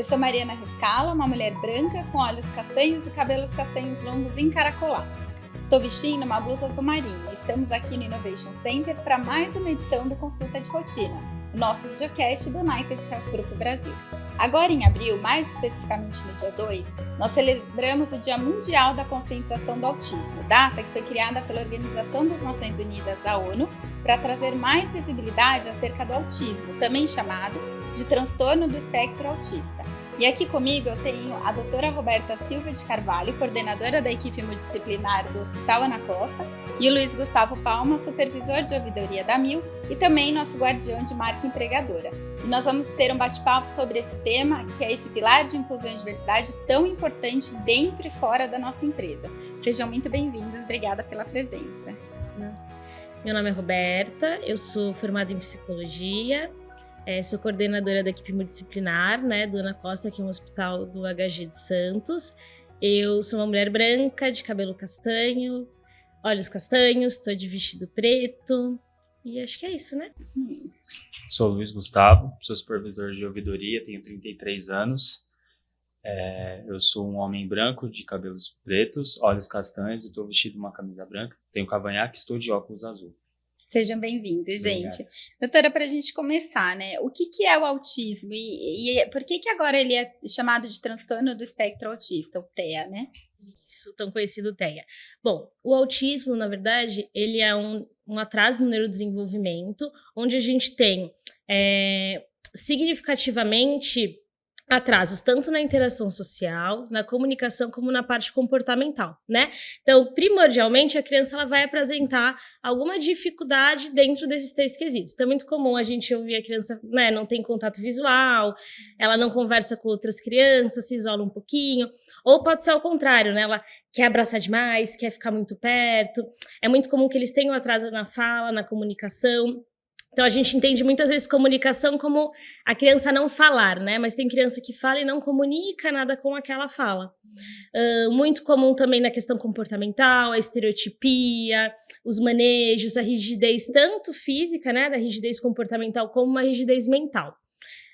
Eu sou Mariana Rescala, uma mulher branca com olhos castanhos e cabelos castanhos longos encaracolados. Estou vestindo uma blusa azul marinho e estamos aqui no Innovation Center para mais uma edição do Consulta de Rotina, o nosso videocast do United Health Group Brasil. Agora em abril, mais especificamente no dia 2, nós celebramos o Dia Mundial da Conscientização do Autismo, data que foi criada pela Organização das Nações Unidas da ONU para trazer mais visibilidade acerca do autismo, também chamado de transtorno do espectro autista. E aqui comigo eu tenho a doutora Roberta Silva de Carvalho, coordenadora da equipe multidisciplinar do Hospital Ana Costa, e o Luiz Gustavo Palma, supervisor de ouvidoria da MIL e também nosso guardião de marca empregadora. E nós vamos ter um bate-papo sobre esse tema, que é esse pilar de inclusão e diversidade tão importante dentro e fora da nossa empresa. Sejam muito bem-vindos, obrigada pela presença. Meu nome é Roberta, eu sou formada em psicologia, sou coordenadora da equipe multidisciplinar, do Ana Costa, aqui no Hospital do HG de Santos. Eu sou uma mulher branca, de cabelo castanho, olhos castanhos, estou de vestido preto e acho que é isso, né? Sou o Luiz Gustavo, sou supervisor de ouvidoria, tenho 33 anos. Eu sou um homem branco, de cabelos pretos, olhos castanhos, estou vestido uma camisa branca, tenho cavanhaque e estou de óculos azul. Sejam bem-vindos, gente. Doutora, para a gente começar, o que é o autismo e por que agora ele é chamado de transtorno do espectro autista, o TEA, né? Isso, tão conhecido TEA. Bom, o autismo, na verdade, ele é um atraso no neurodesenvolvimento, onde a gente tem significativamente atrasos tanto na interação social, na comunicação, como na parte comportamental, Então, primordialmente, a criança ela vai apresentar alguma dificuldade dentro desses três quesitos. Então, é muito comum a gente ouvir a criança, não tem contato visual, ela não conversa com outras crianças, se isola um pouquinho, ou pode ser ao contrário, ela quer abraçar demais, quer ficar muito perto. É muito comum que eles tenham atraso na fala, na comunicação. Então, a gente entende muitas vezes comunicação como a criança não falar, Mas tem criança que fala e não comunica nada com aquela fala. Muito comum também na questão comportamental, a estereotipia, os manejos, a rigidez tanto física, da rigidez comportamental, como uma rigidez mental.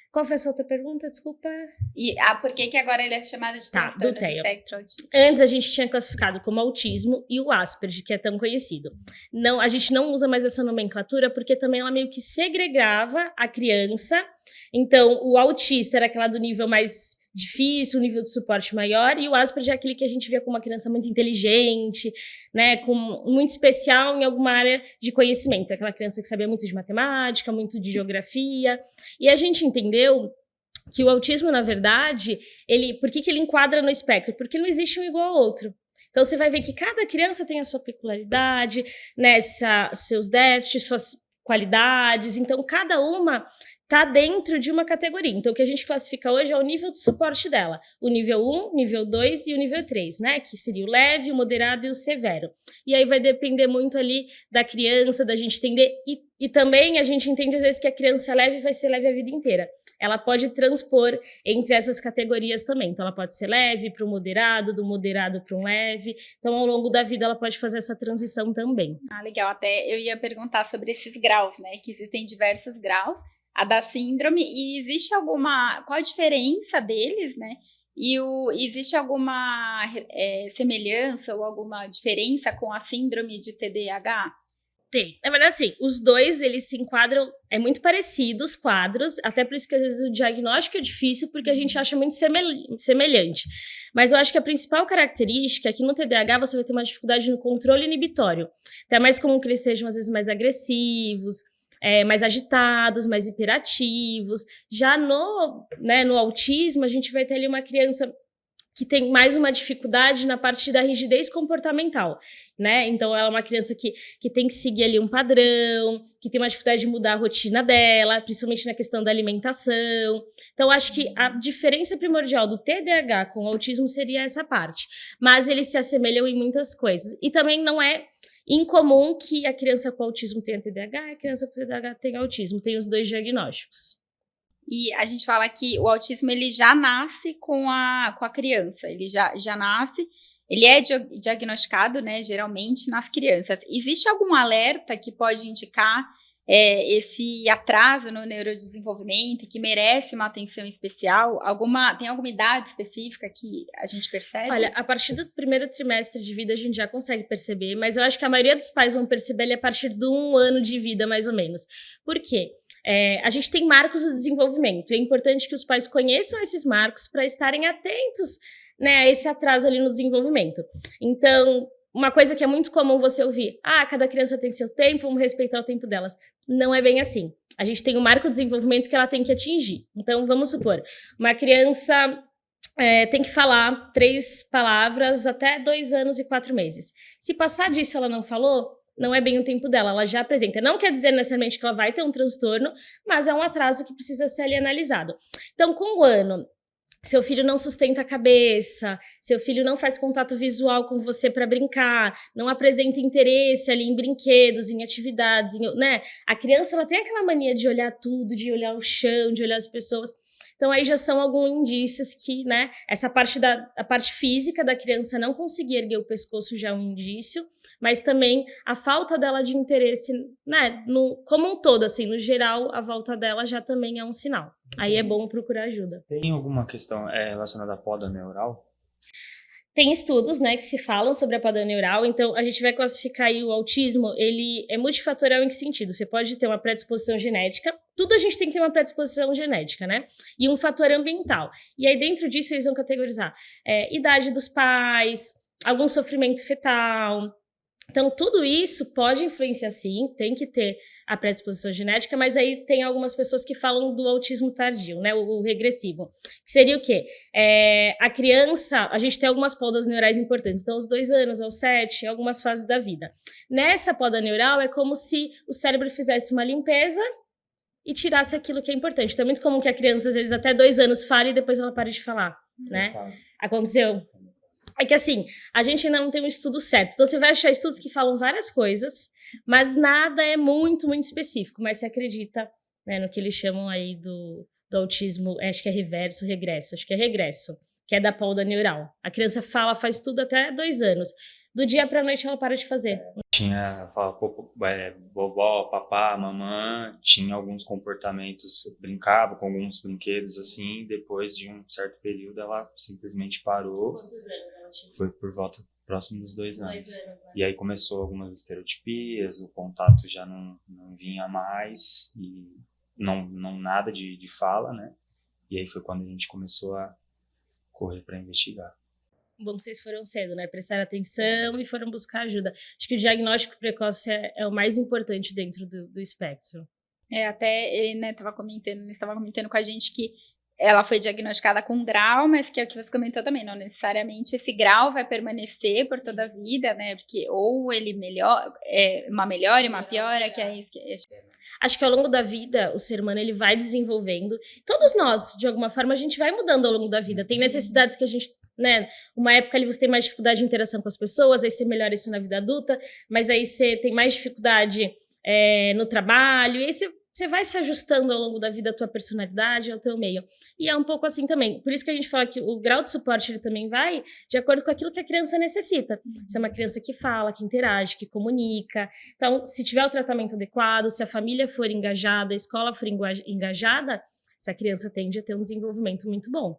Qual foi a sua outra pergunta? Desculpa. E por que agora ele é chamado de transtorno do espectro autista? Antes a gente tinha classificado como autismo e o Asperger, que é tão conhecido. Não, a gente não usa mais essa nomenclatura porque também ela meio que segregava a criança. Então, o autista era aquela do nível mais difícil, um nível de suporte maior, e o Asperger é aquele que a gente vê como uma criança muito inteligente, muito especial em alguma área de conhecimento. Aquela criança que sabia muito de matemática, muito de geografia. E a gente entendeu que o autismo, na verdade, por que ele enquadra no espectro? Porque não existe um igual ao outro. Então, você vai ver que cada criança tem a sua peculiaridade, seus déficits, suas qualidades. Então, cada uma está dentro de uma categoria. Então, o que a gente classifica hoje é o nível de suporte dela. O nível 1, nível 2 e o nível 3, Que seria o leve, o moderado e o severo. E aí vai depender muito ali da criança, da gente entender. E também a gente entende, às vezes, que a criança leve vai ser leve a vida inteira. Ela pode transpor entre essas categorias também. Então, ela pode ser leve para o moderado, do moderado para um leve. Então, ao longo da vida, ela pode fazer essa transição também. Legal. Até eu ia perguntar sobre esses graus, que existem diversos graus. A da síndrome, e existe qual a diferença deles, E existe alguma semelhança ou alguma diferença com a síndrome de TDAH? Tem. Na verdade, sim, os dois, eles se enquadram, muito parecidos, os quadros, até por isso que às vezes o diagnóstico é difícil, porque a gente acha muito semelhante. Mas eu acho que a principal característica é que no TDAH você vai ter uma dificuldade no controle inibitório. Então é mais comum que eles sejam, às vezes, mais agressivos, mais agitados, mais hiperativos. Já no autismo, a gente vai ter ali uma criança que tem mais uma dificuldade na parte da rigidez comportamental, Então, ela é uma criança que tem que seguir ali um padrão, que tem uma dificuldade de mudar a rotina dela, principalmente na questão da alimentação. Então, acho que a diferença primordial do TDAH com o autismo seria essa parte. Mas eles se assemelham em muitas coisas. E também não é incomum que a criança com autismo tenha TDAH e a criança com TDAH tenha autismo. Tem os dois diagnósticos. E a gente fala que o autismo ele já nasce com a criança. Ele já nasce, ele é diagnosticado, geralmente, nas crianças. Existe algum alerta que pode indicar esse atraso no neurodesenvolvimento e que merece uma atenção especial? Tem alguma idade específica que a gente percebe? Olha, a partir do primeiro trimestre de vida a gente já consegue perceber, mas eu acho que a maioria dos pais vão perceber ele a partir de 1 ano de vida, mais ou menos. Por quê? A gente tem marcos do desenvolvimento. É importante que os pais conheçam esses marcos para estarem atentos, né, a esse atraso ali no desenvolvimento. Então, uma coisa que é muito comum você ouvir, cada criança tem seu tempo, vamos respeitar o tempo delas. Não é bem assim. A gente tem um marco de desenvolvimento que ela tem que atingir. Então, vamos supor, uma criança tem que falar 3 palavras até 2 anos e 4 meses. Se passar disso ela não falou, não é bem o tempo dela, ela já apresenta. Não quer dizer necessariamente que ela vai ter um transtorno, mas é um atraso que precisa ser ali analisado. Então, com o ano, seu filho não sustenta a cabeça, seu filho não faz contato visual com você para brincar, não apresenta interesse ali em brinquedos, em atividades, né? A criança ela tem aquela mania de olhar tudo, de olhar o chão, de olhar as pessoas. Então aí já são alguns indícios que, né, essa parte a parte física da criança não conseguir erguer o pescoço já é um indício, mas também a falta dela de interesse, né, como um todo, assim, no geral, a volta dela já também é um sinal. Aí é bom procurar ajuda. Tem alguma questão relacionada à poda neural? Tem estudos, né, que se falam sobre a poda neural, então a gente vai classificar aí o autismo, ele é multifatorial em que sentido? Você pode ter uma predisposição genética, tudo a gente tem que ter uma predisposição genética, né? E um fator ambiental. E aí dentro disso eles vão categorizar idade dos pais, algum sofrimento fetal. Então, tudo isso pode influenciar sim, tem que ter a predisposição genética, mas aí tem algumas pessoas que falam do autismo tardio, né, o regressivo. Que seria o quê? A criança, a gente tem algumas podas neurais importantes, então aos 2 anos, aos 7, algumas fases da vida. Nessa poda neural é como se o cérebro fizesse uma limpeza e tirasse aquilo que é importante. Então é muito comum que a criança, às vezes, até 2 anos fale e depois ela pare de falar, né? Aconteceu. É que assim, a gente ainda não tem um estudo certo. Então você vai achar estudos que falam várias coisas, mas nada é muito, muito específico. Mas você acredita, né, no que eles chamam aí do autismo, acho que é regresso, acho que é regresso, que é da poda neural. A criança fala, faz tudo até 2 anos. Do dia pra noite ela para de fazer. Fala vovó, papá, mamãe, tinha alguns comportamentos, brincava com alguns brinquedos assim, depois de um certo período ela simplesmente parou. Quantos anos ela tinha? Foi por volta próximo dos 2 anos. 2 anos, né? E aí começou algumas estereotipias, o contato já não vinha mais, e não nada de fala, né? E aí foi quando a gente começou a correr para investigar. Bom que vocês foram cedo, né? Prestaram atenção e foram buscar ajuda. Acho que o diagnóstico precoce é o mais importante dentro do espectro. Até ele, né, estava comentando com a gente que ela foi diagnosticada com um grau, mas que é o que você comentou também, não necessariamente esse grau vai permanecer por toda a vida, né? Porque ou ele uma melhora e uma piora, que é isso que Acho que ao longo da vida, o ser humano ele vai desenvolvendo. Todos nós, de alguma forma, a gente vai mudando ao longo da vida. Tem necessidades que a gente, né? Uma época ali você tem mais dificuldade de interação com as pessoas, aí você melhora isso na vida adulta, mas aí você tem mais dificuldade no trabalho, e aí você vai se ajustando ao longo da vida a tua personalidade, ao teu meio. E é um pouco assim também. Por isso que a gente fala que o grau de suporte ele também vai de acordo com aquilo que a criança necessita. Se é uma criança que fala, que interage, que comunica. Então, se tiver o tratamento adequado, se a família for engajada, a escola for engajada, essa criança tende a ter um desenvolvimento muito bom.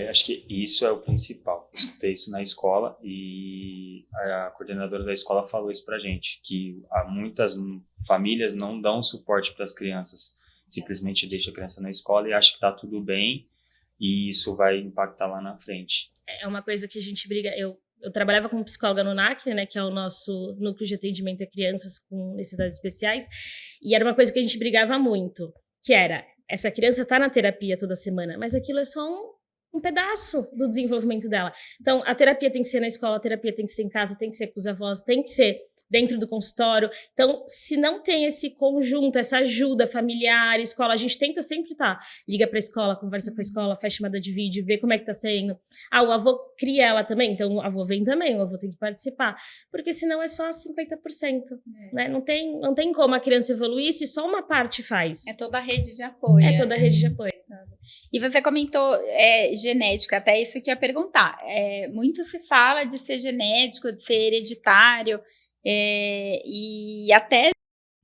Acho que isso é o principal. Eu escutei isso na escola e a coordenadora da escola falou isso pra gente, que muitas famílias não dão suporte para as crianças, simplesmente deixa a criança na escola e acha que tá tudo bem e isso vai impactar lá na frente. É uma coisa que a gente briga. Eu trabalhava como psicóloga no NACNE, né, que é o nosso núcleo de atendimento a crianças com necessidades especiais, e era uma coisa que a gente brigava muito, que era, essa criança tá na terapia toda semana, mas aquilo é só um pedaço do desenvolvimento dela. Então, a terapia tem que ser na escola, a terapia tem que ser em casa, tem que ser com os avós, tem que ser dentro do consultório. Então, se não tem esse conjunto, essa ajuda familiar, escola, a gente tenta sempre liga pra escola, conversa com a escola, faz chamada de vídeo, vê como é que tá sendo. O avô cria ela também, então o avô vem também, o avô tem que participar. Porque senão é só 50%. Né? Não tem como a criança evoluir se só uma parte faz. É toda a rede de apoio. É toda a rede de apoio. E você comentou genético, até isso que eu ia perguntar. Muito se fala de ser genético, de ser hereditário, e até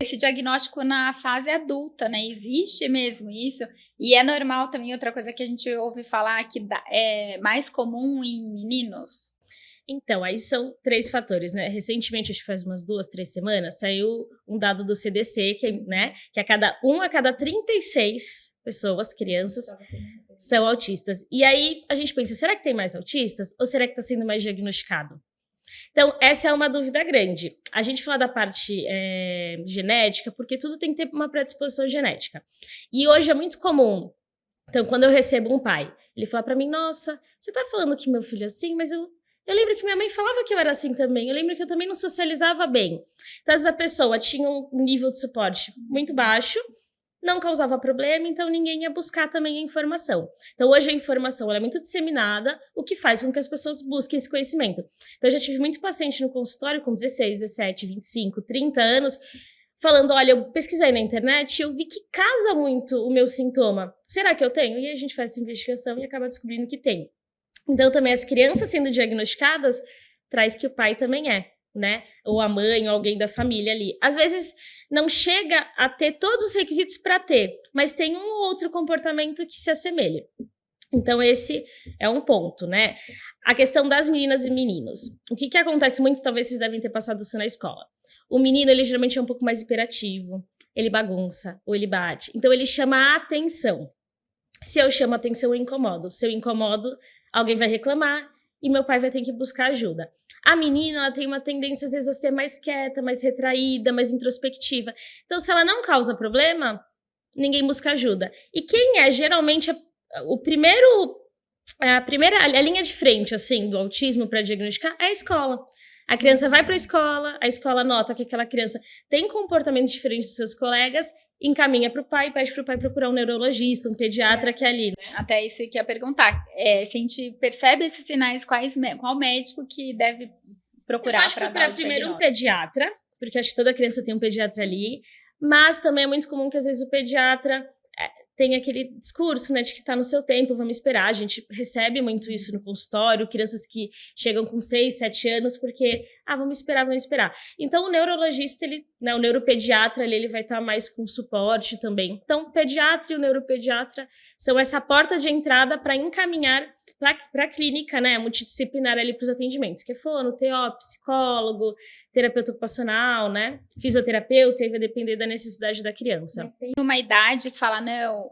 esse diagnóstico na fase adulta, né? Existe mesmo isso. E é normal também, outra coisa que a gente ouve falar que é mais comum em meninos. Então, aí são 3 fatores, né? Recentemente, acho que faz umas 2, 3 semanas, saiu um dado do CDC, que a cada 36 pessoas, crianças, são autistas. E aí a gente pensa, será que tem mais autistas? Ou será que está sendo mais diagnosticado? Então, essa é uma dúvida grande. A gente fala da parte genética, porque tudo tem que ter uma predisposição genética. E hoje é muito comum. Então, quando eu recebo um pai, ele fala pra mim, nossa, você tá falando que meu filho é assim, mas eu lembro que minha mãe falava que eu era assim também. Eu lembro que eu também não socializava bem. Então, às vezes a pessoa tinha um nível de suporte muito baixo, não causava problema, então ninguém ia buscar também a informação. Então, hoje a informação ela é muito disseminada, o que faz com que as pessoas busquem esse conhecimento. Então, eu já tive muito paciente no consultório com 16, 17, 25, 30 anos, falando, olha, eu pesquisei na internet e eu vi que casa muito o meu sintoma. Será que eu tenho? E aí a gente faz essa investigação e acaba descobrindo que tem. Então, também as crianças sendo diagnosticadas, traz que o pai também é, né? Ou a mãe, ou alguém da família ali. Às vezes, não chega a ter todos os requisitos para ter, mas tem um ou outro comportamento que se assemelha. Então, esse é um ponto, né? A questão das meninas e meninos. O que acontece muito, talvez vocês devem ter passado isso na escola. O menino, ele geralmente é um pouco mais hiperativo, ele bagunça, ou ele bate. Então, ele chama a atenção. Se eu chamo a atenção, eu incomodo. Se eu incomodo, alguém vai reclamar e meu pai vai ter que buscar ajuda. A menina, ela tem uma tendência, às vezes, a ser mais quieta, mais retraída, mais introspectiva. Então, se ela não causa problema, ninguém busca ajuda. E quem é, geralmente, a linha de frente, assim, do autismo para diagnosticar é a escola. A criança vai para a escola nota que aquela criança tem comportamentos diferentes dos seus colegas, encaminha para o pai, pede para o pai procurar um neurologista, um pediatra que é ali, né? Até isso que eu ia perguntar. Se a gente percebe esses sinais, qual médico que deve procurar para dar o diagnóstico? Primeiro um pediatra, porque acho que toda criança tem um pediatra ali, mas também é muito comum que às vezes o pediatra tem aquele discurso, né, de que tá no seu tempo, vamos esperar. A gente recebe muito isso no consultório, crianças que chegam com 6, 7 anos, porque, vamos esperar. Então, o neurologista, o neuropediatra, ele vai estar mais com suporte também. Então, o pediatra e o neuropediatra são essa porta de entrada para encaminhar para a clínica, né, multidisciplinar ali para os atendimentos, que é fono, TO, psicólogo, terapeuta ocupacional, né, fisioterapeuta, aí vai depender da necessidade da criança. Mas tem uma idade que fala, não,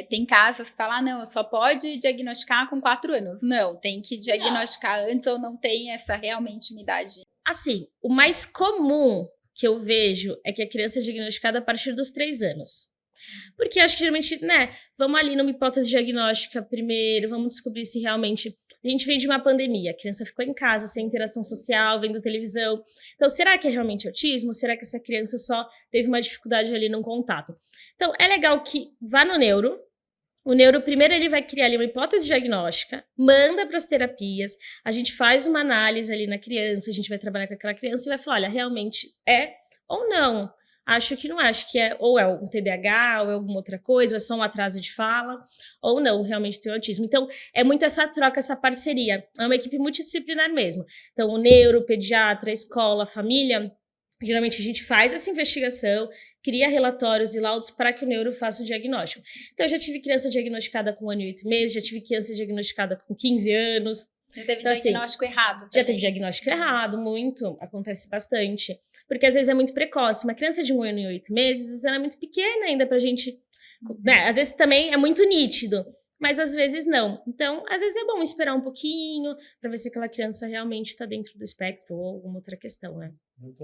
tem casos que falam, não, só pode diagnosticar com 4 anos. Não, tem que diagnosticar antes ou não tem essa realmente uma idade? Assim, o mais comum que eu vejo é que a criança é diagnosticada a partir dos 3 anos. Porque acho que geralmente, né, vamos ali numa hipótese diagnóstica primeiro, vamos descobrir se realmente... A gente vem de uma pandemia, a criança ficou em casa, sem interação social, vendo televisão. Então, será que é realmente autismo? Será que essa criança só teve uma dificuldade ali no contato? Então, é legal que vá no neuro. O neuro, primeiro, ele vai criar ali uma hipótese diagnóstica, manda para as terapias, a gente faz uma análise ali na criança, a gente vai trabalhar com aquela criança e vai falar, olha, realmente é ou não? Acho que não, acho que ou é um TDAH, ou é alguma outra coisa, ou é só um atraso de fala, ou não, realmente tem autismo. Então, é muito essa troca, essa parceria. É uma equipe multidisciplinar mesmo. Então, o neuro, o pediatra, a escola, a família, geralmente a gente faz essa investigação, cria relatórios e laudos para que o neuro faça o diagnóstico. Então, eu já tive criança diagnosticada com 1 ano e 8 meses, já tive criança diagnosticada com 15 anos. Já teve diagnóstico errado também. Já teve diagnóstico errado, muito, acontece bastante. Porque às vezes é muito precoce. Uma criança de 1 ano e 8 meses, às vezes ela é muito pequena ainda pra gente... Né? Às vezes também é muito nítido, mas às vezes não. Então, às vezes é bom esperar um pouquinho pra ver se aquela criança realmente está dentro do espectro ou alguma outra questão, né?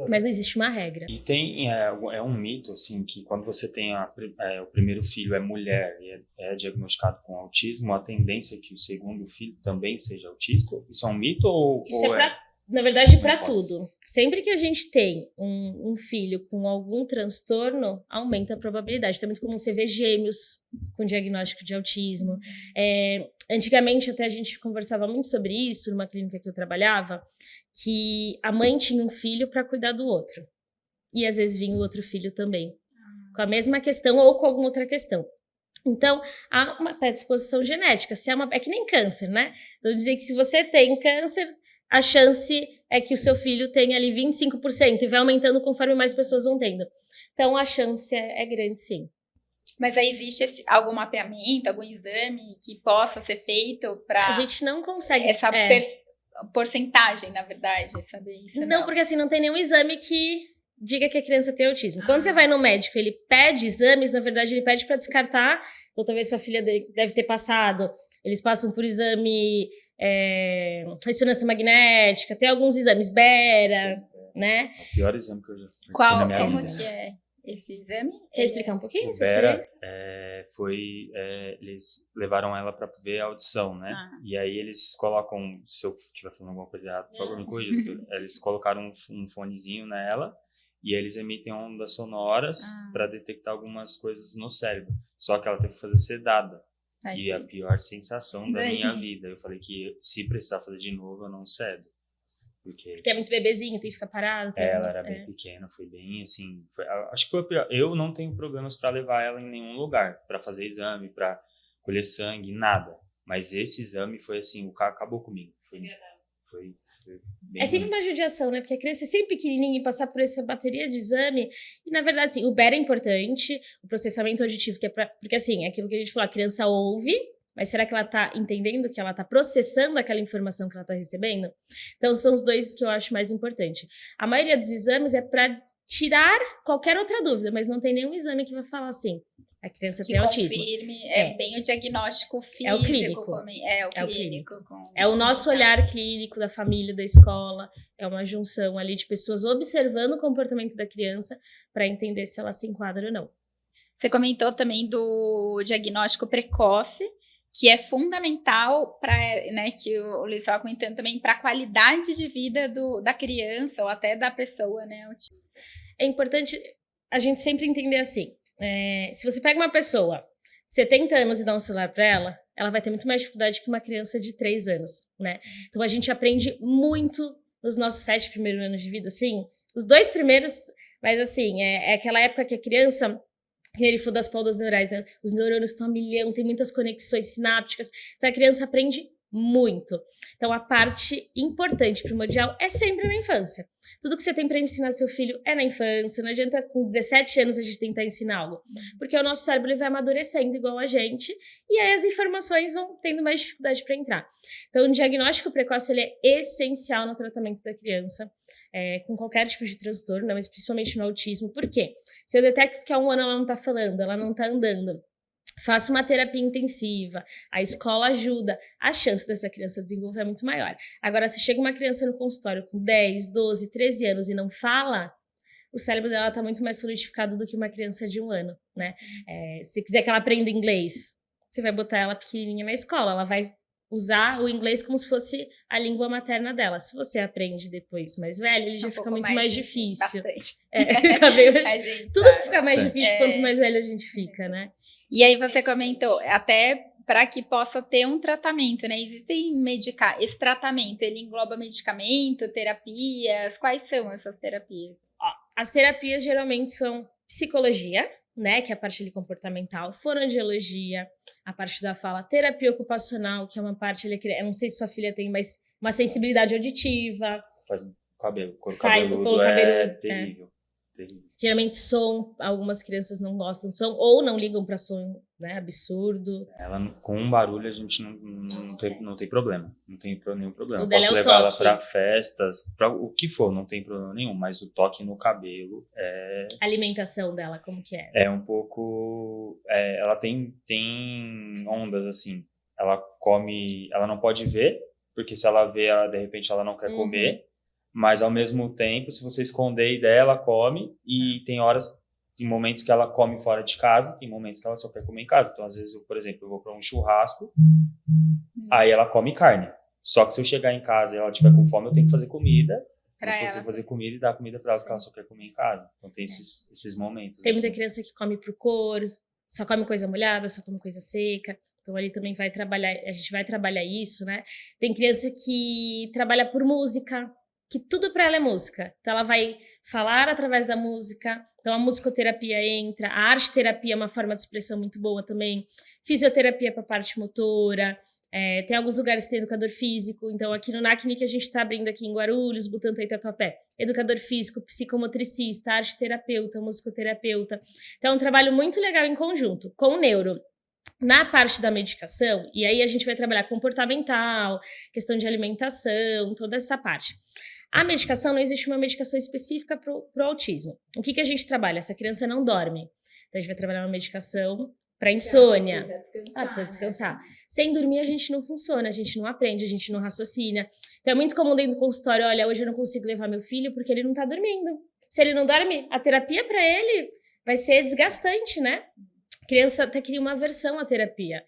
Mas não existe uma regra. E tem um mito, assim, que quando você tem o primeiro filho é mulher e é diagnosticado com autismo, a tendência é que o segundo filho também seja autista? Isso é um mito ou... Isso na verdade, para tudo. Sempre que a gente tem um filho com algum transtorno, aumenta a probabilidade. Então, é muito comum você ver gêmeos com diagnóstico de autismo. Antigamente, até a gente conversava muito sobre isso, numa clínica que eu trabalhava, que a mãe tinha um filho para cuidar do outro. E, às vezes, vinha o outro filho também, com a mesma questão ou com alguma outra questão. Então, há uma predisposição genética. É que nem câncer, né? Então, dizer que se você tem câncer... a chance é que o seu filho tenha ali 25% e vai aumentando conforme mais pessoas vão tendo. Então, a chance é grande, sim. Mas aí existe algum mapeamento, algum exame que possa ser feito para... A gente não consegue... Essa porcentagem, na verdade, saber isso? Não, porque assim, não tem nenhum exame que diga que a criança tem autismo. Quando você vai no médico, ele pede exames, na verdade ele pede para descartar. Então talvez sua filha deve ter passado. Eles passam por exame, ressonância magnética, tem alguns exames Bera, né? É o pior exame que eu já fiz na minha vida. Como que é esse exame? Quer explicar um pouquinho? O Bera eles levaram ela para ver a audição, né? E aí eles colocam, se eu estiver falando alguma coisa errada, por favor, me corrija. Eles colocaram um fonezinho nela e eles emitem ondas sonoras para detectar algumas coisas no cérebro. Só que ela teve que fazer sedada. E a pior sensação da minha vida. Eu falei que se precisar fazer de novo, eu não cedo. Porque é muito bebezinho, tem que ficar parado. Ela era bem pequena, foi bem assim... acho que foi a pior. Eu não tenho problemas para levar ela em nenhum lugar, para fazer exame, para colher sangue, nada. Mas esse exame foi assim, o cara acabou comigo. Foi bem sempre uma judiação, né? Porque a criança é sempre pequenininha e passar por essa bateria de exame. E, na verdade, assim, o Bera é importante, o processamento auditivo, que é porque, assim, é aquilo que a gente falou, a criança ouve, mas será que ela tá entendendo, que ela tá processando aquela informação que ela tá recebendo? Então, são os dois que eu acho mais importante. A maioria dos exames é para tirar qualquer outra dúvida, mas não tem nenhum exame que vai falar assim, a criança tem autismo. Confirme, bem o diagnóstico físico. É o clínico. É o clínico. É o nosso olhar clínico da família, da escola. É uma junção ali de pessoas observando o comportamento da criança para entender se ela se enquadra ou não. Você comentou também do diagnóstico precoce, que é fundamental para, né, que o Luiz estava comentando também, para a qualidade de vida da criança ou até da pessoa, né? É importante a gente sempre entender assim, se você pega uma pessoa de 70 anos e dá um celular para ela vai ter muito mais dificuldade que uma criança de 3 anos, né? Então a gente aprende muito nos nossos 7 primeiros anos de vida, assim, os 2 primeiros, mas assim, é aquela época que a criança... que ele for das pólulas neurais, né? Os neurônios estão a milhão, tem muitas conexões sinápticas, então a criança aprende muito. Então a parte importante, primordial, é sempre na infância. Tudo que você tem para ensinar seu filho é na infância, não adianta com 17 anos a gente tentar ensinar algo, porque o nosso cérebro ele vai amadurecendo igual a gente, e aí as informações vão tendo mais dificuldade para entrar. Então o diagnóstico precoce ele é essencial no tratamento da criança, com qualquer tipo de transtorno, mas principalmente no autismo. Por quê? Se eu detecto que há 1 ano ela não está falando, ela não está andando, faço uma terapia intensiva, a escola ajuda, a chance dessa criança desenvolver é muito maior. Agora, se chega uma criança no consultório com 10, 12, 13 anos e não fala, o cérebro dela está muito mais solidificado do que uma criança de 1 ano, né? Se quiser que ela aprenda inglês, você vai botar ela pequenininha na escola, ela vai usar o inglês como se fosse a língua materna dela. Se você aprende depois mais velho, ele já fica muito mais difícil. Tudo fica mais difícil quanto mais velho a gente fica, né? E aí você comentou, até para que possa ter um tratamento, né? Existem esse tratamento, ele engloba medicamento, terapias, quais são essas terapias? As terapias geralmente são psicologia, né, que é a parte ali comportamental, fonoaudiologia, a parte da fala, terapia ocupacional, que é uma parte ali, eu não sei se sua filha tem, mas uma sensibilidade auditiva. Faz cabelo, couro cabeludo terrível. Geralmente som, algumas crianças não gostam de som, ou não ligam para som, né, absurdo. Ela, com um barulho a gente não tem problema, não tem nenhum problema. O dela Posso é o levar ela toque. para festas, para o que for, não tem problema nenhum, mas o toque no cabelo A alimentação dela, como que é? É um pouco... ela tem ondas, assim, ela come, ela não pode ver, porque se ela vê, de repente ela não quer comer, mas ao mesmo tempo, se você esconder dela, ela come, e tem momentos que ela come fora de casa, tem momentos que ela só quer comer em casa. Então, às vezes, por exemplo, eu vou para um churrasco, aí ela come carne. Só que se eu chegar em casa e ela estiver com fome, eu tenho que fazer comida. Mas você tem que fazer comida e dar comida para ela, porque ela só quer comer em casa. Então tem esses momentos. Tem muita criança que come por cor, só come coisa molhada, só come coisa seca. Então ali também a gente vai trabalhar isso, né? Tem criança que trabalha por música, que tudo para ela é música. Então ela vai falar através da música. Então a musicoterapia entra, a arte-terapia é uma forma de expressão muito boa também. Fisioterapia para a parte motora. Tem alguns lugares que tem educador físico, então aqui no NACNIC a gente está abrindo aqui em Guarulhos, Butantã e Tatuapé. Educador físico, psicomotricista, arteterapeuta, musicoterapeuta. Então é um trabalho muito legal em conjunto, com o neuro. Na parte da medicação, e aí a gente vai trabalhar comportamental, questão de alimentação, toda essa parte. A medicação, não existe uma medicação específica para o autismo. O que a gente trabalha? Essa criança não dorme. Então a gente vai trabalhar uma medicação para insônia. Ela precisa descansar. Sem dormir a gente não funciona, a gente não aprende, a gente não raciocina. Então é muito comum dentro do consultório, olha, hoje eu não consigo levar meu filho porque ele não tá dormindo. Se ele não dorme, a terapia para ele vai ser desgastante, né? A criança até cria uma aversão à terapia.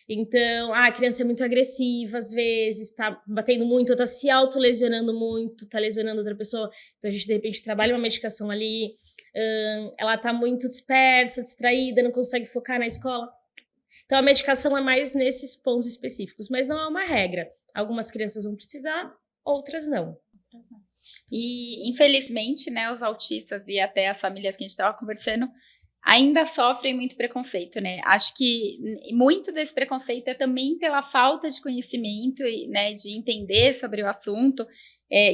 Então, a criança é muito agressiva às vezes, tá batendo muito, tá se autolesionando muito, tá lesionando outra pessoa. Então a gente de repente trabalha uma medicação ali. Ela tá muito dispersa, distraída, não consegue focar na escola. Então a medicação é mais nesses pontos específicos, mas não é uma regra. Algumas crianças vão precisar, outras não. E infelizmente, né, os autistas e até as famílias que a gente estava conversando ainda sofrem muito preconceito, né? Acho que muito desse preconceito é também pela falta de conhecimento, né, de entender sobre o assunto,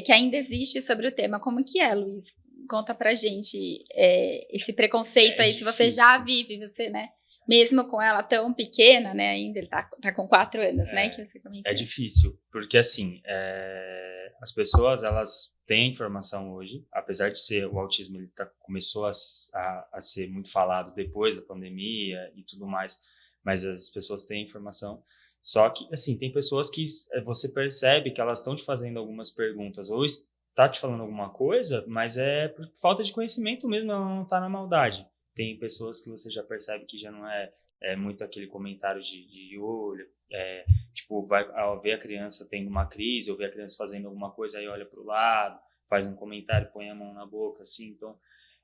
que ainda existe sobre o tema. Como que é, Luiz? Conta pra gente esse preconceito aí, difícil. Se você já vive, você, né? Mesmo com ela tão pequena, né? Ainda ele tá com 4 anos, né? Que você comentou. É difícil, porque assim, as pessoas, elas têm informação hoje, apesar de ser o autismo, ele começou a ser muito falado depois da pandemia e tudo mais, mas as pessoas têm informação. Só que, assim, tem pessoas que você percebe que elas estão te fazendo algumas perguntas, ou está te falando alguma coisa, mas é por falta de conhecimento mesmo, ela não está na maldade. Tem pessoas que você já percebe que já não é muito aquele comentário de olho, tipo, vai ao ver a criança tendo uma crise, ou ver a criança fazendo alguma coisa, aí olha para o lado, faz um comentário, põe a mão na boca, assim. Então,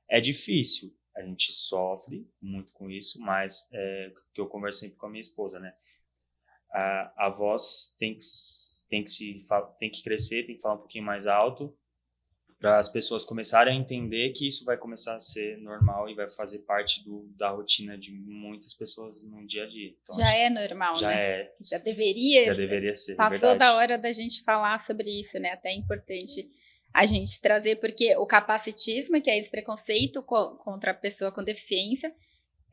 é difícil. A gente sofre muito com isso, mas que eu converso sempre com a minha esposa, né? A voz tem que crescer, tem que falar um pouquinho mais alto, para as pessoas começarem a entender que isso vai começar a ser normal e vai fazer parte da rotina de muitas pessoas no dia a dia. Então, já é normal, já né? Já deveria ser. Passou verdade. da hora da gente falar sobre isso, né? Até é importante a gente trazer, porque o capacitismo, que é esse preconceito contra a pessoa com deficiência,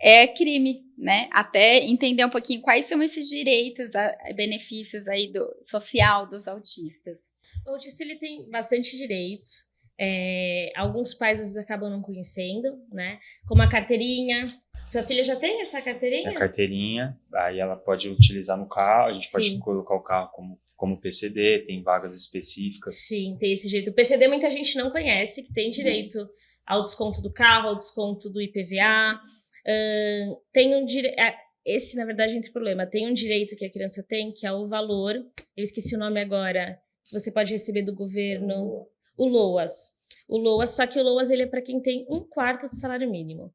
é crime, né? Até entender um pouquinho quais são esses direitos, benefícios aí social dos autistas. O autista, ele tem bastante direitos. Alguns pais às vezes acabam não conhecendo, né? Como a carteirinha. Sua filha já tem essa carteirinha? A carteirinha, aí ela pode utilizar no carro, a gente Sim. pode colocar o carro como PCD, tem vagas específicas. Sim, tem esse jeito. O PCD muita gente não conhece, que tem direito ao desconto do carro, ao desconto do IPVA. Tem um direito... Esse, na verdade, é o problema. Tem um direito que a criança tem, que é o valor. Eu esqueci o nome agora. Que você pode receber do governo. O LOAS. Só que o LOAS, ele é para quem tem 1/4 do salário mínimo.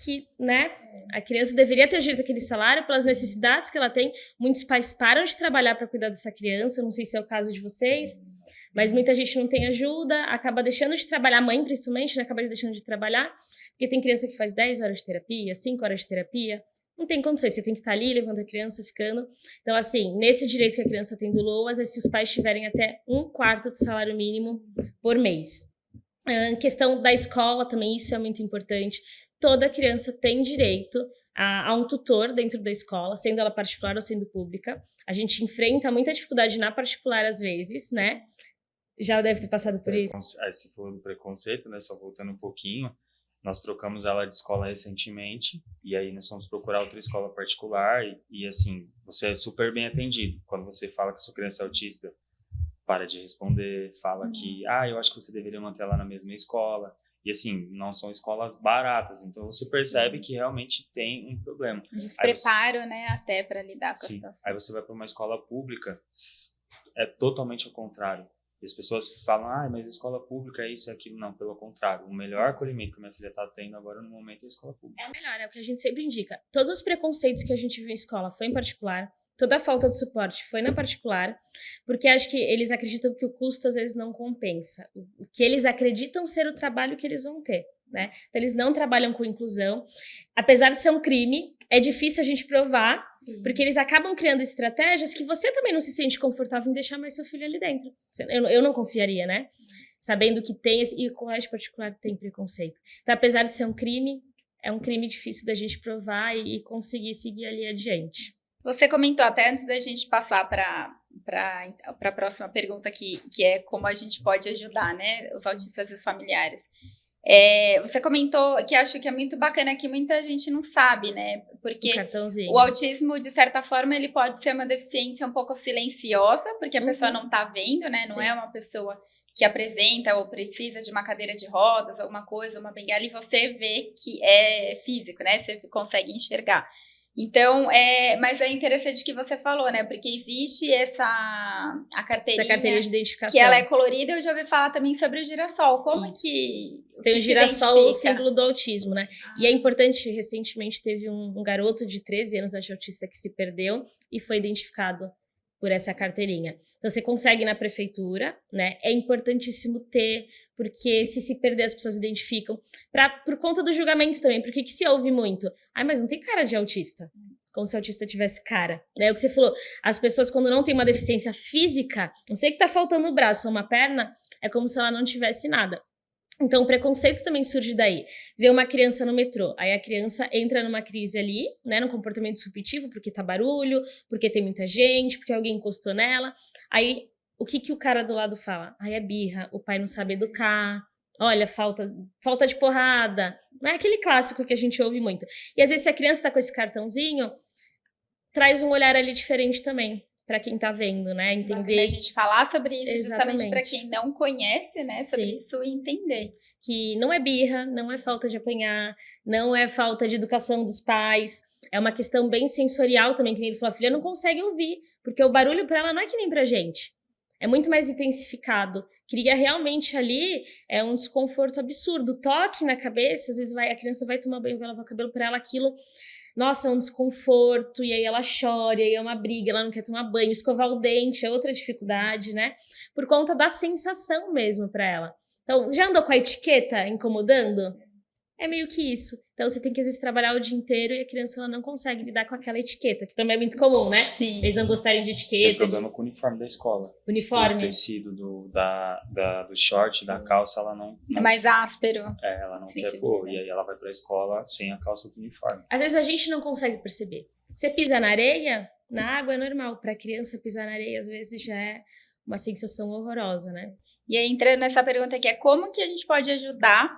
Que, né, a criança deveria ter direito àquele salário pelas necessidades que ela tem. Muitos pais param de trabalhar para cuidar dessa criança, não sei se é o caso de vocês, mas muita gente não tem ajuda, acaba deixando de trabalhar, a mãe principalmente, né, acaba deixando de trabalhar, porque tem criança que faz 10 horas de terapia, 5 horas de terapia, não tem condições, você tem que estar ali, levando a criança, ficando. Então, assim, nesse direito que a criança tem do LOAS, é se os pais tiverem até 1/4 do salário mínimo por mês. Questão da escola também, isso é muito importante. Toda criança tem direito a um tutor dentro da escola, sendo ela particular ou sendo pública. A gente enfrenta muita dificuldade na particular às vezes, né? Já deve ter passado por isso. Se for do preconceito, né? Só voltando um pouquinho, nós trocamos ela de escola recentemente, e aí nós fomos procurar outra escola particular, e assim, você é super bem atendido. Quando você fala que a sua criança é autista, para de responder, fala que, eu acho que você deveria manter ela na mesma escola. E assim, não são escolas baratas, então você percebe que realmente tem um problema. Despreparo, né, até para lidar com a situação. Aí você vai para uma escola pública, é totalmente ao contrário. E as pessoas falam, mas a escola pública é isso e aquilo. Não, pelo contrário. O melhor acolhimento que minha filha está tendo agora no momento é a escola pública. É o melhor, é o que a gente sempre indica. Todos os preconceitos que a gente viu em escola foi em particular. Toda a falta de suporte foi na particular, porque acho que eles acreditam que o custo às vezes não compensa. O que eles acreditam ser o trabalho que eles vão ter, né? Então eles não trabalham com inclusão. Apesar de ser um crime, é difícil a gente provar Sim. Porque eles acabam criando estratégias que você também não se sente confortável em deixar mais seu filho ali dentro. Eu não confiaria, né? Sabendo que tem e o colégio particular tem preconceito. Então, apesar de ser um crime, é um crime difícil da gente provar e conseguir seguir ali adiante. Você comentou até antes da gente passar para a próxima pergunta, que é como a gente pode ajudar, né, os autistas e os familiares. Você comentou que acho que é muito bacana, que muita gente não sabe, né? Porque o autismo, de certa forma, ele pode ser uma deficiência um pouco silenciosa, porque a pessoa não tá vendo, né? Não Sim. é uma pessoa que apresenta ou precisa de uma cadeira de rodas, alguma coisa, uma bengala, e você vê que é físico, né? Você consegue enxergar. Então, mas é interessante que você falou, né? Porque existe a carteirinha... Essa carteirinha de identificação. Que ela é colorida. Eu já ouvi falar também sobre o girassol. Como que... Tem o girassol, o símbolo do autismo, né? E é importante, recentemente teve um garoto de 13 anos, autista, que se perdeu e foi identificado por essa carteirinha. Então, você consegue na prefeitura, né? É importantíssimo ter, porque se perder, as pessoas identificam. Por conta do julgamento também, porque que se ouve muito? Mas não tem cara de autista. Como se o autista tivesse cara. É o que você falou, as pessoas, quando não tem uma deficiência física, não sei que tá faltando o braço ou uma perna, é como se ela não tivesse nada. Então, o preconceito também surge daí. Vê uma criança no metrô, aí a criança entra numa crise ali, né, num comportamento disruptivo, porque tá barulho, porque tem muita gente, porque alguém encostou nela. Aí, o que o cara do lado fala? É birra, o pai não sabe educar, olha, falta de porrada. Não é aquele clássico que a gente ouve muito. E às vezes, se a criança tá com esse cartãozinho, traz um olhar ali diferente também. Para quem tá vendo, né? Entender. A gente falar sobre isso, exatamente, justamente para quem não conhece, né? Sobre Sim. isso e entender. Que não é birra, não é falta de apanhar, não é falta de educação dos pais. É uma questão bem sensorial também, que ele falou, a filha não consegue ouvir, porque o barulho para ela não é que nem pra gente. É muito mais intensificado. Cria realmente ali um desconforto absurdo. O toque na cabeça, às vezes a criança vai tomar banho, vai lavar o cabelo, para ela aquilo... Nossa, é um desconforto, e aí ela chora, e aí é uma briga, ela não quer tomar banho, escovar o dente é outra dificuldade, né? Por conta da sensação mesmo para ela. Então, já andou com a etiqueta incomodando? É meio que isso. Então, você tem que, às vezes, trabalhar o dia inteiro e a criança ela não consegue lidar com aquela etiqueta, que também é muito comum, né? Sim. Eles não gostarem de etiqueta. Tem problema com o uniforme da escola. Uniforme. O tecido do short, da calça, ela não... É mais áspero. Ela não quer pôr. E aí ela vai pra escola sem a calça do uniforme. Às vezes a gente não consegue perceber. Você pisa na areia, na água é normal. Pra criança pisar na areia, às vezes, já é uma sensação horrorosa, né? E aí, entrando nessa pergunta aqui, como que a gente pode ajudar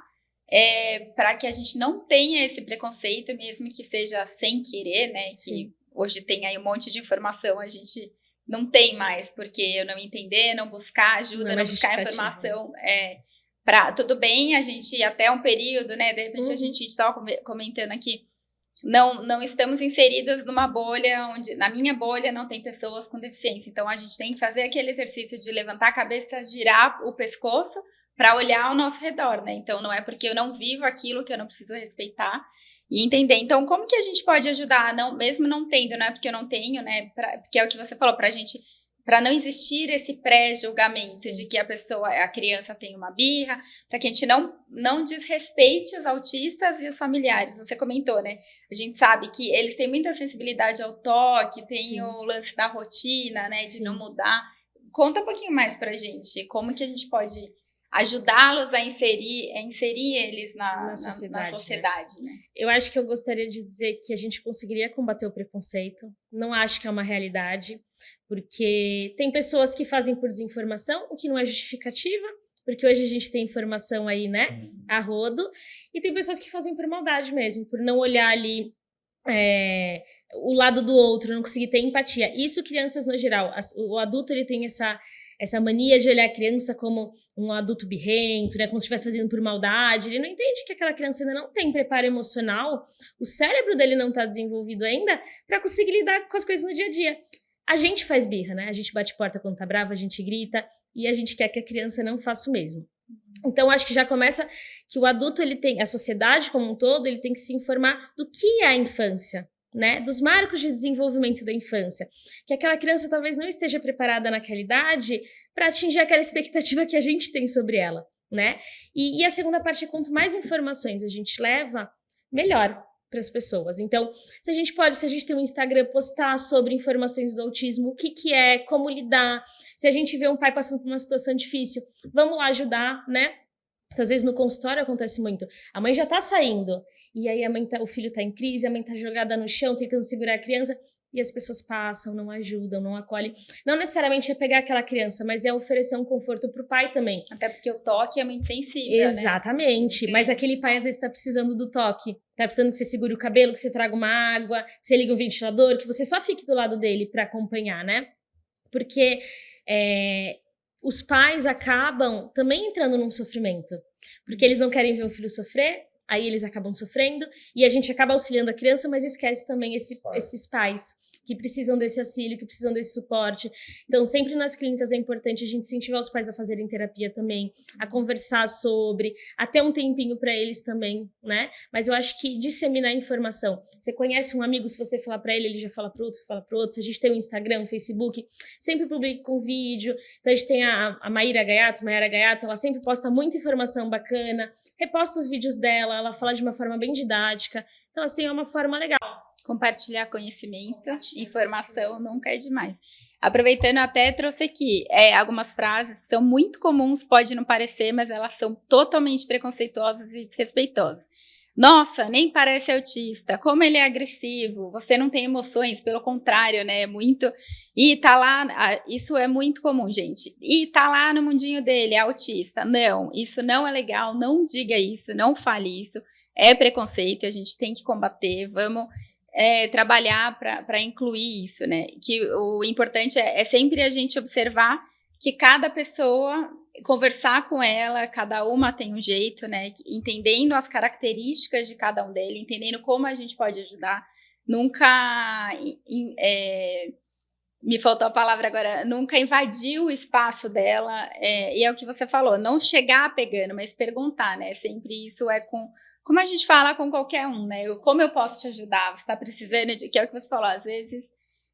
para que a gente não tenha esse preconceito, mesmo que seja sem querer, né? Sim. Que hoje tem aí um monte de informação, a gente não tem mais, porque eu não entender, não buscar ajuda, não buscar informação. Tudo bem, a gente até um período, né? De repente a gente estava comentando aqui, não estamos inseridas numa bolha onde, na minha bolha, não tem pessoas com deficiência. Então, a gente tem que fazer aquele exercício de levantar a cabeça, girar o pescoço para olhar ao nosso redor, né? Então, não é porque eu não vivo aquilo que eu não preciso respeitar e entender. Então, como que a gente pode ajudar, mesmo não tendo, não é porque eu não tenho, né? Porque é o que você falou, para não existir esse pré-julgamento de que a criança tem uma birra, para que a gente não desrespeite os autistas e os familiares. Você comentou, né? A gente sabe que eles têm muita sensibilidade ao toque, tem Sim. o lance da rotina, né? Sim. De não mudar. Conta um pouquinho mais pra gente, como que a gente pode ajudá-los a inserir eles na sociedade, né? Eu acho que eu gostaria de dizer que a gente conseguiria combater o preconceito. Não acho que é uma realidade, porque tem pessoas que fazem por desinformação, o que não é justificativa, porque hoje a gente tem informação aí, né, a rodo, e tem pessoas que fazem por maldade mesmo, por não olhar ali o lado do outro, não conseguir ter empatia. Isso crianças no geral. O adulto, ele tem essa mania de olhar a criança como um adulto birrento, né, como se estivesse fazendo por maldade. Ele não entende que aquela criança ainda não tem preparo emocional, o cérebro dele não está desenvolvido ainda para conseguir lidar com as coisas no dia a dia. A gente faz birra, né? A gente bate porta quando tá brava, a gente grita e a gente quer que a criança não faça o mesmo. Então, acho que já começa que o adulto, a sociedade como um todo, ele tem que se informar do que é a infância, né? Dos marcos de desenvolvimento da infância. Que aquela criança talvez não esteja preparada naquela idade para atingir aquela expectativa que a gente tem sobre ela, né? E a segunda parte é quanto mais informações a gente leva, melhor. para as pessoas. Então, se a gente tem um Instagram, postar sobre informações do autismo, o que é, como lidar, se a gente vê um pai passando por uma situação difícil, vamos lá ajudar, né? Então, às vezes no consultório acontece muito. A mãe já tá saindo, e aí o filho tá em crise, a mãe tá jogada no chão, tentando segurar a criança, e as pessoas passam, não ajudam, não acolhem. Não necessariamente é pegar aquela criança, mas é oferecer um conforto pro pai também. Até porque o toque é muito sensível, exatamente, né? Mas aquele pai às vezes tá precisando do toque. Tá precisando que você segure o cabelo, que você traga uma água, que você ligue um ventilador, que você só fique do lado dele pra acompanhar, né? Porque os pais acabam também entrando num sofrimento. Porque eles não querem ver o filho sofrer, aí eles acabam sofrendo, e a gente acaba auxiliando a criança, mas esquece também esses pais que precisam desse auxílio, que precisam desse suporte. Então, sempre nas clínicas é importante a gente incentivar os pais a fazerem terapia também, a conversar sobre, a ter um tempinho para eles também, né? Mas eu acho que disseminar informação. Você conhece um amigo, se você falar para ele, ele já fala para outro, fala para outro. Se a gente tem um Instagram, um Facebook, sempre publica com vídeo. Então, a gente tem a Mayara Gaiato, ela sempre posta muita informação bacana, reposta os vídeos dela, ela fala de uma forma bem didática. Então, assim, é uma forma legal. Compartilhar conhecimento, informação nunca é demais. Aproveitando, até trouxe aqui algumas frases que são muito comuns, pode não parecer, mas elas são totalmente preconceituosas e desrespeitosas. Nossa, nem parece autista, como ele é agressivo, você não tem emoções, pelo contrário, né, muito, e tá lá, isso é muito comum, gente, e tá lá no mundinho dele, é autista, não, isso não é legal, não diga isso, não fale isso, é preconceito, a gente tem que combater, vamos trabalhar para incluir isso, né, que o importante é sempre a gente observar que cada pessoa, conversar com ela, cada uma tem um jeito, né? Entendendo as características de cada um deles, entendendo como a gente pode ajudar. Nunca, me faltou a palavra agora, nunca invadir o espaço dela. E é o que você falou, não chegar pegando, mas perguntar, né? Sempre isso como a gente fala com qualquer um, né? Como eu posso te ajudar? Você está precisando de... Que é o que você falou, às vezes...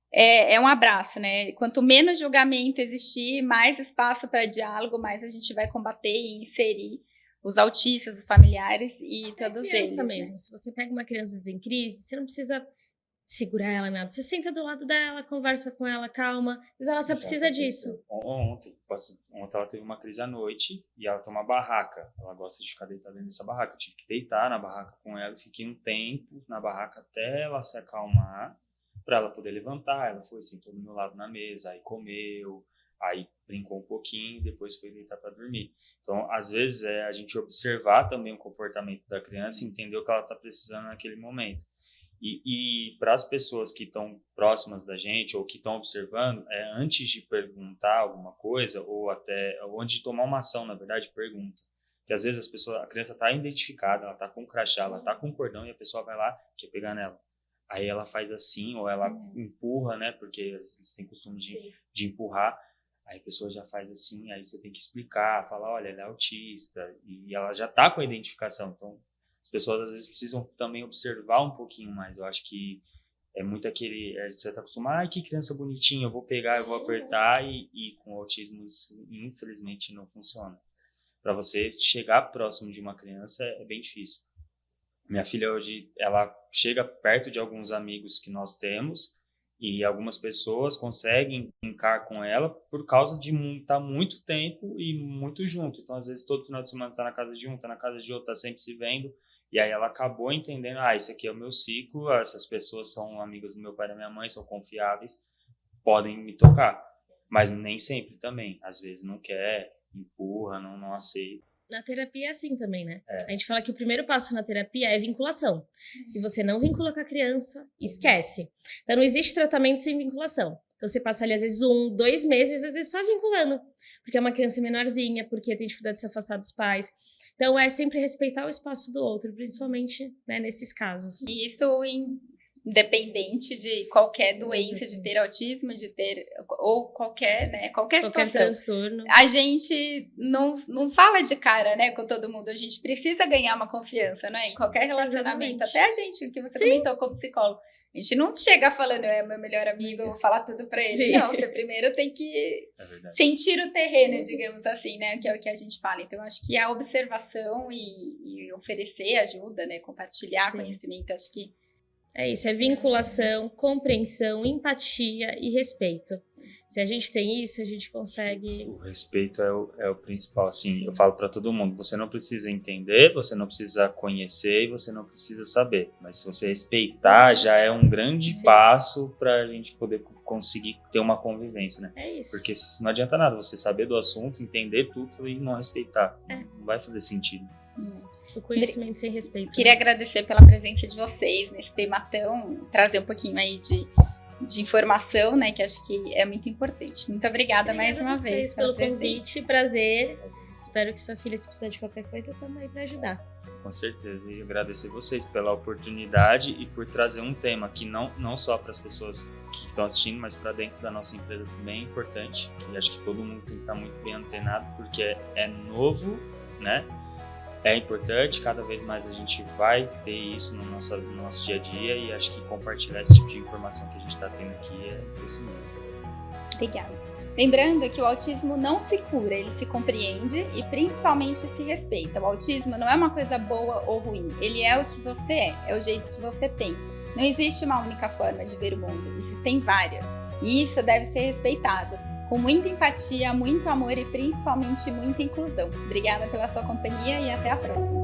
É um abraço, né? Quanto menos julgamento existir, mais espaço para diálogo, mais a gente vai combater e inserir os autistas, os familiares e todos eles. Criança mesmo. Né? Se você pega uma criança em crise, você não precisa segurar ela nada. Você senta do lado dela, conversa com ela, calma. Mas ela só precisa disso. Ontem ela teve uma crise à noite e ela tem uma barraca. Ela gosta de ficar deitada dentro dessa barraca. Eu tive que deitar na barraca com ela e fiquei um tempo na barraca até ela se acalmar, para ela poder levantar. Ela foi, sentou do meu lado na mesa, aí comeu, aí brincou um pouquinho, depois foi deitar para dormir. Então, às vezes, a gente observar também o comportamento da criança e entender o que ela está precisando naquele momento. E para as pessoas que estão próximas da gente ou que estão observando, antes de perguntar alguma coisa ou antes de tomar uma ação, na verdade, pergunta. Porque às vezes a criança está identificada, ela está com um crachá, ela está com um cordão e a pessoa vai lá e quer pegar nela. Aí ela faz assim, ou ela empurra, né? Porque eles têm costume de empurrar. Aí a pessoa já faz assim, aí você tem que explicar, falar, olha, ela é autista. E ela já tá com a identificação. Então, as pessoas às vezes precisam também observar um pouquinho mais. Eu acho que é muito você tá acostumado, ai, que criança bonitinha, eu vou pegar, eu vou apertar. E com o autismo isso, infelizmente, não funciona. Para você chegar próximo de uma criança é bem difícil. Minha filha hoje, ela chega perto de alguns amigos que nós temos e algumas pessoas conseguem brincar com ela por causa de estar muito tempo e muito junto. Então, às vezes, todo final de semana está na casa de um, está na casa de outro, está sempre se vendo. E aí ela acabou entendendo, esse aqui é o meu ciclo, essas pessoas são amigas do meu pai e da minha mãe, são confiáveis, podem me tocar. Mas nem sempre também. Às vezes não quer, empurra, não aceita. Na terapia é assim também, né? A gente fala que o primeiro passo na terapia é vinculação. Se você não vincula com a criança, esquece. Então, não existe tratamento sem vinculação. Então, você passa ali, às vezes, 1, 2 meses, às vezes, só vinculando. Porque é uma criança menorzinha, porque tem dificuldade de se afastar dos pais. Então, é sempre respeitar o espaço do outro, principalmente, né, nesses casos. E isso independente de qualquer doença, de ter autismo, de ter, ou qualquer situação. Transtorno. A gente não fala de cara, né, com todo mundo, a gente precisa ganhar uma confiança, né, em qualquer relacionamento, Exatamente. até a gente, que você comentou como psicólogo, a gente não chega falando, meu melhor amigo, eu vou falar tudo pra ele, não, você primeiro tem que sentir o terreno, digamos assim, né, que é o que a gente fala. Então, acho que a observação e oferecer ajuda, né, compartilhar conhecimento, acho que é isso, é vinculação, compreensão, empatia e respeito. Se a gente tem isso, a gente consegue... O respeito é o principal, assim, eu falo para todo mundo, você não precisa entender, você não precisa conhecer e você não precisa saber, mas se você respeitar, já é um grande passo para a gente poder conseguir ter uma convivência, né? É isso. Porque não adianta nada você saber do assunto, entender tudo e não respeitar, não vai fazer sentido. O conhecimento sem respeito. Queria agradecer pela presença de vocês nesse tema trazer um pouquinho aí de informação, né, que acho que é muito importante. Muito obrigada mais uma vez pelo convite, prazer. Espero que sua filha, se precisar de qualquer coisa, estamos aí para ajudar. Com certeza, e agradecer vocês pela oportunidade e por trazer um tema que não só para as pessoas que estão assistindo, mas para dentro da nossa empresa também é importante, que acho que todo mundo tem que estar muito bem antenado, porque é novo, né? É importante, cada vez mais a gente vai ter isso no nosso dia a dia e acho que compartilhar esse tipo de informação que a gente está tendo aqui é esse mesmo. Obrigada. Lembrando que o autismo não se cura, ele se compreende e principalmente se respeita. O autismo não é uma coisa boa ou ruim, ele é o que você é o jeito que você tem. Não existe uma única forma de ver o mundo, existem várias e isso deve ser respeitado. Com muita empatia, muito amor e principalmente muita inclusão. Obrigada pela sua companhia e até a próxima.